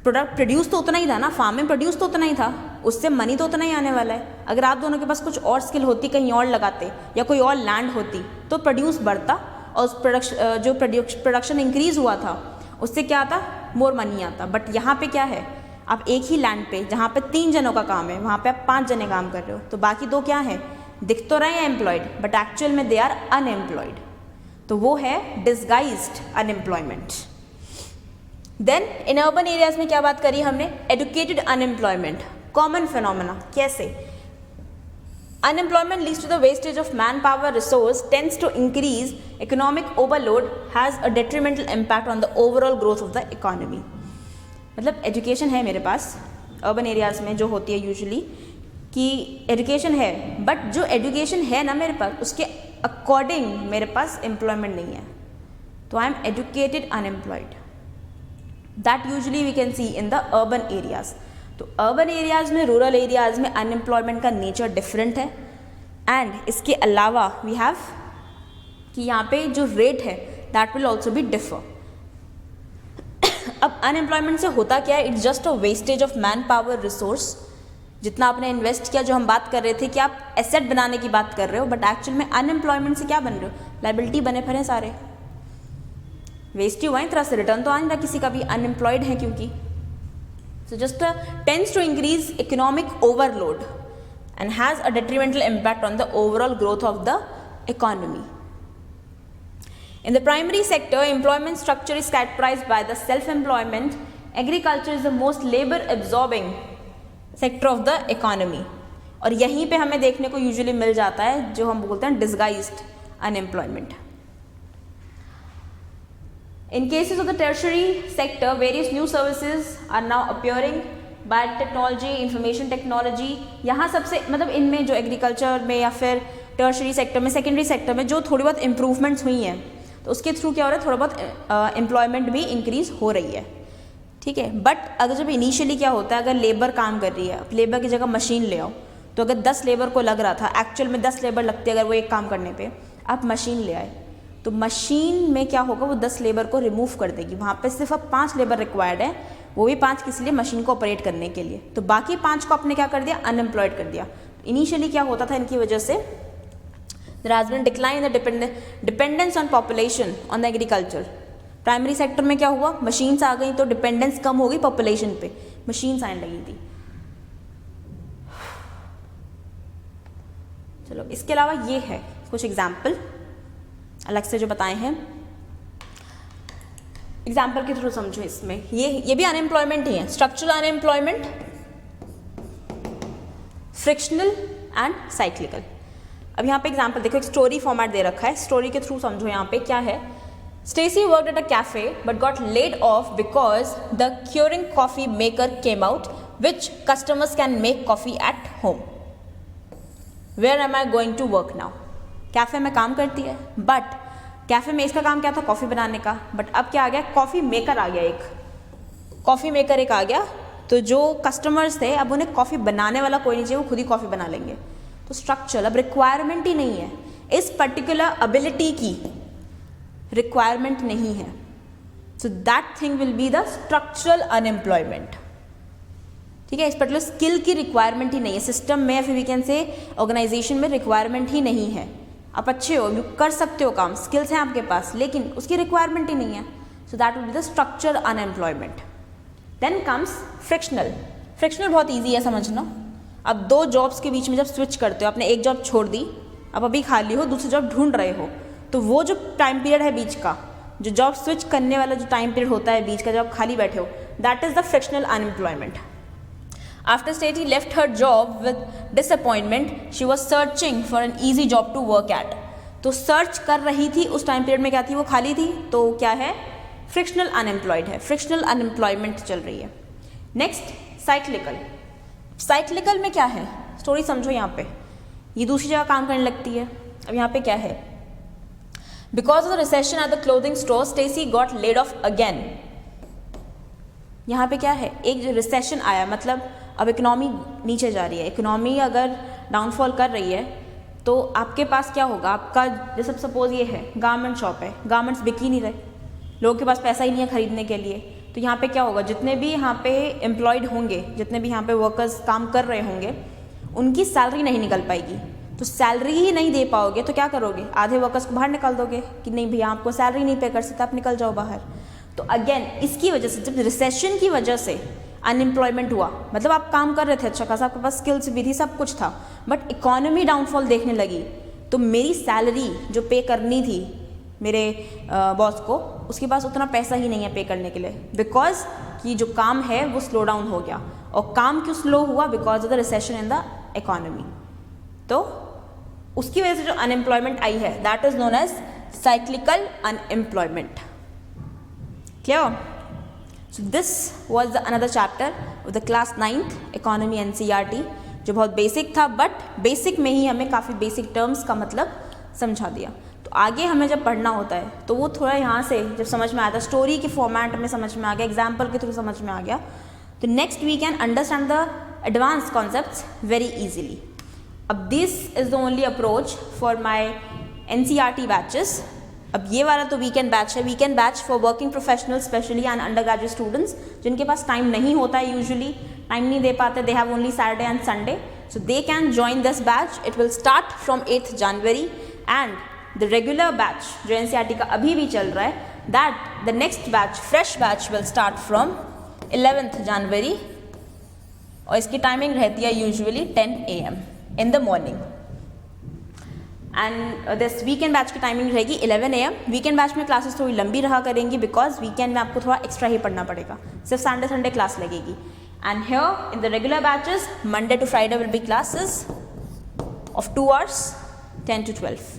प्रोडक्ट प्रोड्यूस तो उतना ही था ना, फार्म में प्रोड्यूस तो उतना ही था, उससे मनी तो उतना ही आने वाला है. अगर आप दोनों के पास कुछ और स्किल होती, कहीं और लगाते या कोई और लैंड होती तो प्रोड्यूस बढ़ता और उस प्रोडक्शन इंक्रीज हुआ था उससे क्या आता, मोर मनी आता. बट यहाँ पे क्या है, आप एक ही लैंड पे जहाँ पे 3 जनों का काम है वहाँ पे आप 5 जने काम कर रहे हो, तो बाकी 2 क्या है, दिख तो रहे हैं एम्प्लॉयड बट एक्चुअल में दे आर अनएम्प्लॉयड, तो वो है disguised unemployment. Then in urban areas में क्या बात करी हमने, एडुकेटेड अनएम्प्लॉयमेंट, कॉमन फिनोमेना. कैसे, unemployment leads to the wastage of manpower resource, tends to increase economic overload, has a detrimental impact on the overall growth of the economy. मतलब education है मेरे पास urban areas में जो होती है usually, कि education है बट जो एजुकेशन है ना मेरे पास उसके अकॉर्डिंग मेरे पास एम्प्लॉयमेंट नहीं है, तो I am educated unemployed. That usually we can see in the urban areas. तो अर्बन एरियाज़ में, रूरल एरियाज़ में अनएम्प्लॉयमेंट का नेचर डिफरेंट है. एंड इसके अलावा वी हैव कि यहाँ पे जो रेट है that will also be differ. अब अनएम्प्लॉयमेंट से होता क्या है, it's just a wastage of man power resource. जितना आपने इन्वेस्ट किया, जो हम बात कर रहे थे कि आप एसेट बनाने की बात कर रहे हो, बट एक्चुअल में अनएम्प्लॉयमेंट से क्या बन रहे हो, लाइबिलिटी बने फिर हैं सारे, वेस्ट ही हुआ है, तरह से रिटर्न तो आ नहीं रहा किसी का भी, अनएम्प्लॉयड है क्योंकि. So just tends to increase economic overload and has a detrimental impact on the overall growth of the economy. In the primary sector, employment structure is characterized by the self-employment. Agriculture is the most labor-absorbing sector of the economy. और यहीं पे हमें देखने को usually मिल जाता है जो हम बोलते हैं disguised unemployment. In cases of the tertiary sector, various new services are now appearing. Biotechnology, information technology, यहाँ सबसे मतलब इनमें जो एग्रीकल्चर में या फिर टर्शरी सेक्टर में, सेकेंडरी सेक्टर में जो थोड़ी बहुत इम्प्रूवमेंट्स हुई हैं, तो उसके थ्रू क्या हो रहा है, थोड़ा बहुत एम्प्लॉयमेंट भी इंक्रीज हो रही है. ठीक है, बट अगर जब इनिशियली क्या होता है, अगर लेबर काम कर रही है, अब लेबर की जगह मशीन ले आओ, तो अगर 10 लेबर को लग रहा था, एक्चुअल में 10 लेबर लगती है अगर वो एक काम करने पे, आप मशीन ले आए, तो मशीन में क्या होगा, वो 10 लेबर को रिमूव कर देगी. वहाँ पे सिर्फ अब 5 लेबर रिक्वायर्ड है, वो भी 5 किस लिए, मशीन को ऑपरेट करने के लिए. तो बाकी 5 को आपने क्या कर दिया, अनएम्प्लॉयड कर दिया. इनिशियली क्या होता था इनकी वजह से, there has been decline in the dependence on population on the agriculture. Primary sector में क्या हुआ, मशीन्स आ गई तो डिपेंडेंस कम हो गई पॉपुलेशन पे, मशीन्स आने लगी थी. चलो इसके अलावा ये है कुछ एग्जाम्पल अलग से जो बताए हैं, एग्जाम्पल के थ्रू समझो. इसमें ये भी अनएम्प्लॉयमेंट ही है, structural unemployment, frictional and cyclical. अब यहाँ पे एग्जाम्पल देखो, एक स्टोरी फॉर्मेट दे रखा है, स्टोरी के थ्रू समझो. यहाँ पे क्या है, Stacy worked at a cafe but got laid off because the Keurig coffee maker came out which customers can make coffee at home. Where am I going to work now. Cafe में काम करती है, but cafe में इसका काम क्या था, coffee बनाने का, बट अब क्या आ गया, कॉफ़ी मेकर आ गया, एक कॉफ़ी मेकर एक आ गया. तो जो कस्टमर्स थे अब उन्हें कॉफ़ी बनाने वाला कोई नहीं चाहिए, वो खुद ही कॉफ़ी बना लेंगे. तो स्ट्रक्चरल, अब रिक्वायरमेंट ही नहीं है, इस पर्टिकुलर एबिलिटी की रिक्वायरमेंट नहीं है, so that thing will be the structural unemployment. ठीक है, इस पर्टिकुलर स्किल की रिक्वायरमेंट ही नहीं है सिस्टम में, फिर वी कैन से ऑर्गेनाइजेशन में रिक्वायरमेंट ही नहीं है। आप अच्छे हो, कर सकते हो काम, स्किल्स हैं आपके पास, लेकिन उसकी रिक्वायरमेंट ही नहीं है, so that will be the structural unemployment. Then comes frictional. Frictional बहुत ईजी है समझना। अब दो जॉब्स के बीच में जब स्विच करते हो, आपने एक जॉब छोड़ दी, अब अभी खाली हो, दूसरी जॉब ढूंढ रहे हो, तो वो जो टाइम पीरियड है बीच का, जो जॉब स्विच करने वाला जो टाइम पीरियड होता है बीच का, जब आप खाली बैठे हो, that is the frictional unemployment. After Stacey left her job with disappointment, she was searching for an easy job to work at. तो सर्च कर रही थी, उस टाइम पीरियड में क्या थी, वो खाली थी, तो क्या है, फ्रिक्शनल अनएम्प्लॉयड है, फ्रिक्शनल अनएम्प्लॉयमेंट चल रही है। Next cyclical. साइक्लिकल में क्या है, स्टोरी समझो यहाँ पे, ये दूसरी जगह काम करने लगती है। अब यहाँ पे क्या है, because of the recession at the clothing store Stacy got laid off again. यहाँ पे क्या है, एक जो रिसेशन आया, मतलब अब इकोनॉमी नीचे जा रही है, इकोनॉमी अगर डाउनफॉल कर रही है तो आपके पास क्या होगा, आपका जैसे सपोज ये है गारमेंट शॉप है, गारमेंट्स बिक ही नहीं रहे, लोगों के पास पैसा ही नहीं है खरीदने के लिए, तो यहाँ पे क्या होगा, जितने भी यहाँ पे एम्प्लॉयड होंगे, जितने भी यहाँ पे वर्कर्स काम कर रहे होंगे, उनकी सैलरी नहीं निकल पाएगी। तो सैलरी ही नहीं दे पाओगे तो क्या करोगे, आधे वर्कर्स को बाहर निकाल दोगे कि नहीं भैया आपको सैलरी नहीं पे कर सकते, आप निकल जाओ बाहर। तो अगेन इसकी वजह से, जब रिसेशन की वजह से अनएम्प्लॉयमेंट हुआ, मतलब आप काम कर रहे थे अच्छा खासा, आपके पास स्किल्स भी थी, सब कुछ था, बट इकोनॉमी डाउनफॉल देखने लगी, तो मेरी सैलरी जो पे करनी थी मेरे बॉस को, उसके पास उतना पैसा ही नहीं है पे करने के लिए, बिकॉज कि जो काम है वो स्लो डाउन हो गया। और काम क्यों स्लो हुआ, because of the recession in the economy. तो उसकी वजह से जो अनएम्प्लॉयमेंट आई है, that is known as cyclical unemployment. Clear? So this was the another chapter of the class 9th economy NCERT, जो बहुत बेसिक था, बट बेसिक में ही हमें काफ़ी बेसिक टर्म्स का मतलब समझा दिया। तो आगे हमें जब पढ़ना होता है तो वो थोड़ा यहाँ से जब समझ में आता है, स्टोरी के फॉर्मेट में समझ में आ गया, एग्जाम्पल के थ्रू समझ में आ गया, तो next we can understand the advance concepts very easily. अब this is the only approach for my NCERT batches. अब ये वाला तो वीकेंड बैच है, weekend batch for working professional specially and under graduate students, जिनके पास टाइम नहीं होता है, यूजुअली टाइम नहीं दे पाते, they have only Saturday and Sunday, so they can join this batch. It will start from 8th January and the regular batch जो NCERT का अभी भी चल रहा है, that the next batch, fresh batch will start from 11th January, और इसकी timing रहती है usually 10 AM in the morning. And this weekend batch की टाइमिंग रहेगी 11 AM। वीकेंड बैच में क्लासेस थोड़ी लंबी रहा करेंगी, बिकॉज वीकेंड में आपको थोड़ा एक्स्ट्रा ही पढ़ना पड़ेगा, सिर्फ संडे क्लास लगेगी। And here in the regular batches Monday to Friday will be classes of 2 hours 10 to 12।